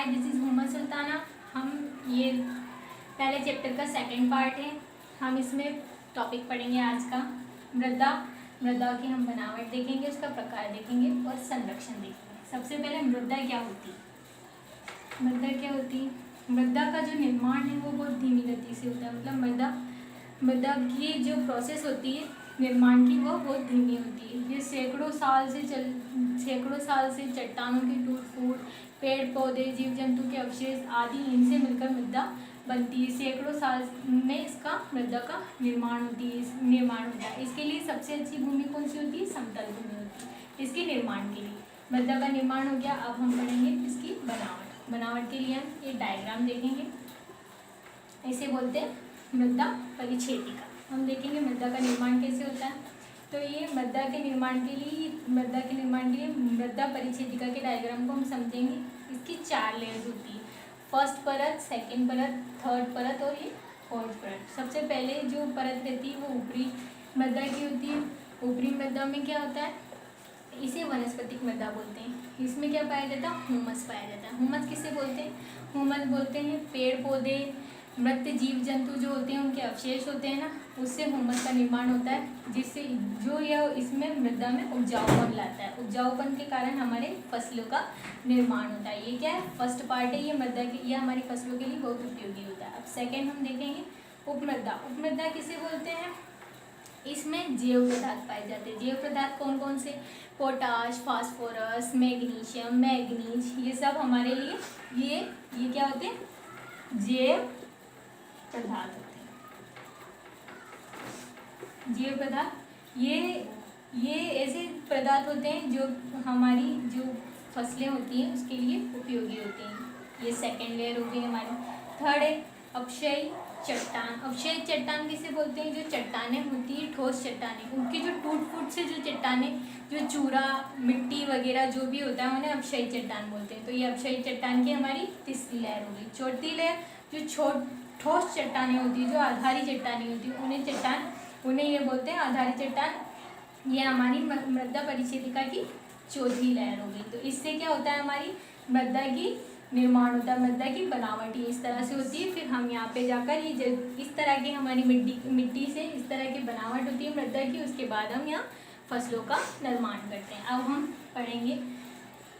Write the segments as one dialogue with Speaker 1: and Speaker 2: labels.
Speaker 1: Hi, this is Mohammed Sultana. हम ये पहले चैप्टर का सेकंड पार्ट है। हम इसमें टॉपिक पढ़ेंगे आज का मृदा। मृदा की हम बनावट देखेंगे, उसका प्रकार देखेंगे और संरक्षण देखेंगे। सबसे पहले मृदा क्या होती है। मृदा क्या होती है? मृदा का जो निर्माण है वो बहुत धीमी गति से होता है। मतलब मृदा की जो प्रोसेस होती है निर्माण की, वो बहुत धीमी होती है। ये सैकड़ों साल से चट्टानों की टूट फूट, पेड़ पौधे, जीव जंतु के अवशेष आदि, इनसे मिलकर मृदा बनती है। सैकड़ों साल में इसका मृदा का निर्माण होता है। इसके लिए सबसे अच्छी भूमि कौन सी होती है? समतल भूमि होती है इसके निर्माण के लिए। मृदा का निर्माण हो गया। अब हम पढ़ेंगे इसकी बनावट के लिए हम एक डायग्राम देखेंगे। इसे बोलते हैं मृदा परिच्छेदिका। हम देखेंगे मृदा का निर्माण कैसे होता है। तो ये मृदा के निर्माण के लिए मृदा परिच्छेदिका के डायग्राम को हम समझेंगे। इसकी 4 लेयर्स होती है। फर्स्ट परत, सेकंड परत, थर्ड परत और ये फोर्थ परत। सबसे पहले जो परत रहती है वो ऊपरी मृदा की होती है। ऊपरी मृदा में क्या होता है? इसे वनस्पतिक मृदा बोलते हैं। इसमें क्या पाया जाता है? ह्यूमस पाया जाता है। ह्यूमस किसे बोलते हैं? ह्यूमस बोलते हैं पेड़ पौधे, मृत जीव जंतु जो होते हैं उनके अवशेष होते हैं ना, उससे ह्यूमस का निर्माण होता है, जिससे जो यह इसमें मृदा में उपजाऊपन लाता है। उपजाऊपन के कारण हमारे फसलों का निर्माण होता है। ये क्या है? फर्स्ट पार्ट है ये मृदा की। यह हमारी फसलों के लिए बहुत उपयोगी होता है। अब सेकेंड हम देखेंगे उपमृदा। उपमृदा किसे बोलते हैं? इसमें जैव पदार्थ पाए जाते हैं। जैव पदार्थ कौन कौन से? पोटाश, फास्फोरस, मैग्नीशियम, मैग्नीज, ये सब हमारे लिए ये क्या होते हैं? जैव पदार्थ होते हैं। जैव पदार्थ ये ऐसे पदार्थ होते हैं जो हमारी जो फसलें होती हैं उसके लिए उपयोगी होते हैं। ये सेकेंड लेयर हो गई हमारी। थर्ड है अपक्षय चट्टान। अपक्षय चट्टान किसे बोलते हैं? जो चट्टानें होती है, ठोस चट्टानें, उनकी जो टूट फूट से जो चट्टानें, जो चूरा मिट्टी वगैरह जो भी होता है उन्हें अपक्षय चट्टान बोलते हैं। तो ये अपक्षय चट्टान की हमारी तीसरी लेयर हो गई। चौथी लेयर जो ठोस चट्टानें होती है, जो आधारी चट्टानें होती है, उन्हें ये बोलते हैं आधारी चट्टान। ये हमारी मृदा परिच्छेदिका की चौथी लेयर हो गई। तो इससे क्या होता है? हमारी मृदा की निर्माण होता है, मृदा की बनावट ही इस तरह से होती है। फिर हम यहाँ पे जाकर ये इस तरह की हमारी मिट्टी से इस तरह की बनावट होती है मृदा की। उसके बाद हम यहाँ फसलों का निर्माण करते हैं। अब हम पढ़ेंगे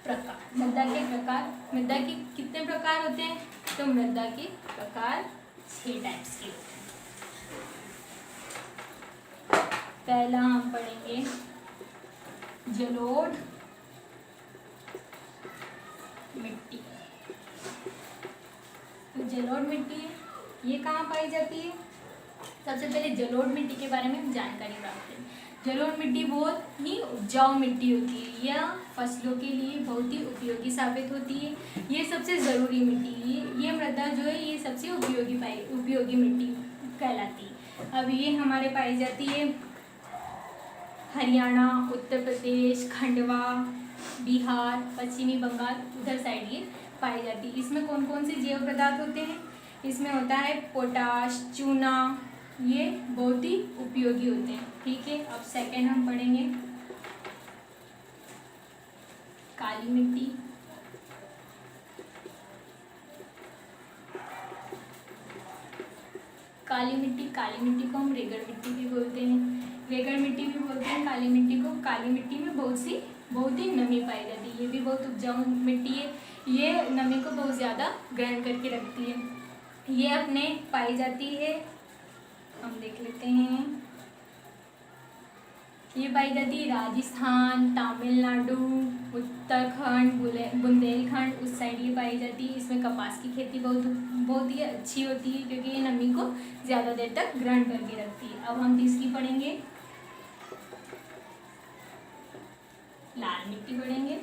Speaker 1: प्रकार। मृदा के प्रकार। मृदा के कितने प्रकार होते हैं? तो मृदा के प्रकार 6 टाइप्स के होते हैं। पहला हम पढ़ेंगे जलोढ़ मिट्टी। तो जलोढ़ मिट्टी ये कहाँ पाई जाती है? सबसे पहले जलोढ़ मिट्टी के बारे में हम जानकारी प्राप्त करें। जलोढ़ मिट्टी बहुत ही उपजाऊ मिट्टी होती है। यह फसलों के लिए बहुत ही उपयोगी साबित होती है। ये सबसे ज़रूरी मिट्टी है। ये मृदा जो है ये सबसे उपयोगी मिट्टी कहलाती है। अब ये हमारे पाई जाती है हरियाणा, उत्तर प्रदेश, खंडवा, बिहार, पश्चिमी बंगाल, उधर साइड ये पाई जाती है। इसमें कौन कौन से जैव पदार्थ होते हैं? इसमें होता है पोटाश, चूना, ये बहुत ही उपयोगी होते हैं। ठीक है। अब सेकेंड हम पढ़ेंगे काली मिट्टी। काली मिट्टी को हम रेगड़ मिट्टी भी बोलते हैं। रेगड़ मिट्टी भी बोलते हैं काली मिट्टी को। काली मिट्टी में बहुत ही नमी पाई जाती है। ये भी बहुत उपजाऊ मिट्टी है। ये नमी को बहुत ज़्यादा ग्रहण करके रखती है। ये अपने पाई जाती है, हम देख लेते हैं, ये पाई जाती है राजस्थान, तमिलनाडु, उत्तराखंड, बुंदेलखंड, उस साइड ये पाई जाती है। इसमें कपास की खेती बहुत ही अच्छी होती है क्योंकि ये नमी को ज़्यादा देर तक ग्रहण करके रखती है। अब हम तीसरी पढ़ेंगे लाल मिट्टी पढ़ेंगे।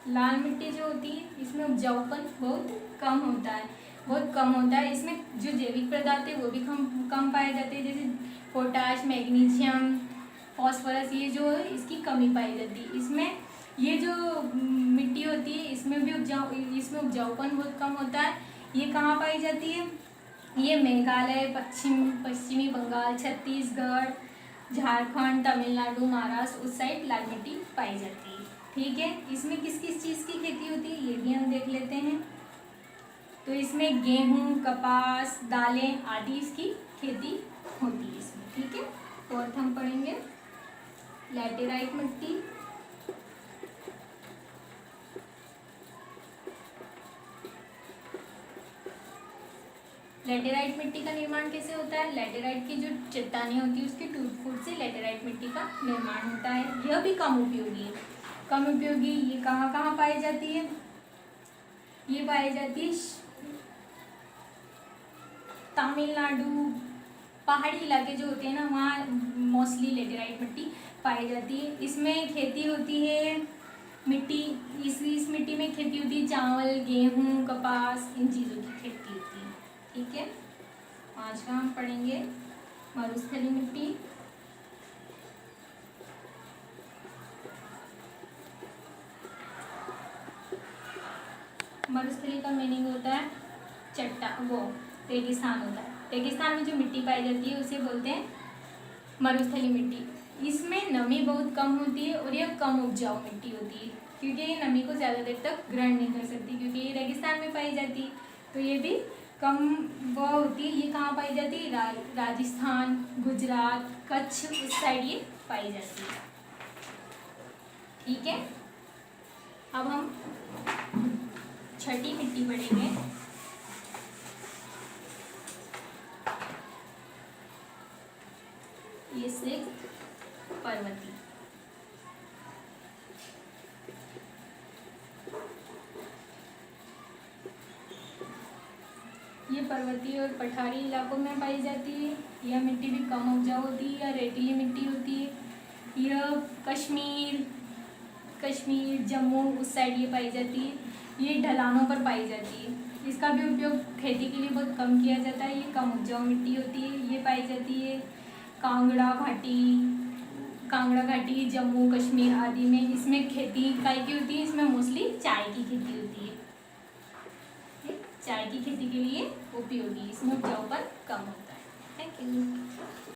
Speaker 1: लाल मिट्टी जो होती है इसमें उपजाऊपन बहुत कम होता है। इसमें जो जैविक पदार्थ है वो भी कम पाए जाते हैं, जैसे पोटाश, मैग्नीशियम, फास्फोरस, ये जो है इसकी कमी पाई जाती है। इसमें ये जो मिट्टी होती है इसमें उपजाऊपन बहुत कम होता है। ये कहाँ पाई जाती है? ये मेघालय, पश्चिमी बंगाल, छत्तीसगढ़, झारखंड, तमिलनाडु, महाराष्ट्र उस साइड लाल मिट्टी पाई जाती है। ठीक है, इसमें किस किस चीज़ की खेती होती है ये भी हम देख लेते हैं। तो इसमें गेहूं, कपास, दालें आदि इसकी खेती होती है इसमें। ठीक है, तो अर्थ हम पढ़ेंगे लैटेराइट मिट्टी। लैटेराइट मिट्टी का निर्माण कैसे होता है? लैटेराइट की जो चट्टानें होती है उसके टूट फूट से लैटेराइट मिट्टी का निर्माण होता है। यह भी कम उपयोगी है। कम उपयोगी ये कहाँ कहाँ पाई जाती है? ये पाई जाती है तमिलनाडु, पहाड़ी इलाके जो होते हैं ना वहाँ मोस्टली लैटेराइट मिट्टी पाई जाती है। इसमें खेती होती है मिट्टी, इस मिट्टी में खेती होती है चावल, गेहूँ, कपास, इन चीज़ों की खेती होती है। ठीक है, आज का हम पढ़ेंगे मरुस्थली मिट्टी। मरुस्थली का मीनिंग होता है रेगिस्तान होता है। रेगिस्तान में जो मिट्टी पाई जाती है उसे बोलते हैं मरुस्थली मिट्टी। इसमें नमी बहुत कम होती है और यह कम उपजाऊ मिट्टी होती है क्योंकि ये नमी को ज़्यादा देर तक ग्रहण नहीं कर सकती क्योंकि ये रेगिस्तान में पाई जाती है। तो ये भी कम वह होती है। ये कहाँ पाई जाती है? राजस्थान, गुजरात, कच्छ उस साइड ये पाई जाती है। ठीक है, अब हम छठी मिट्टी पढ़ेंगे। ये 6 पर्वती। ये पर्वतीय और पठारी इलाकों में पाई जाती है। यह मिट्टी भी कम उपजाऊ होती है या रेतीली मिट्टी होती है। यह कश्मीर, जम्मू उस साइड ये पाई जाती है। ये ढलानों पर पाई जाती है। इसका भी उपयोग खेती के लिए बहुत कम किया जाता है। ये कम उपजाऊ मिट्टी होती है। ये पाई जाती है कांगड़ा घाटी, जम्मू कश्मीर आदि में। इसमें खेती काय की होती है? इसमें मोस्टली चाय की खेती होती है। चाय की खेती के लिए उपयोगी, इसमें उपजाऊपन कम होता है। Thank you.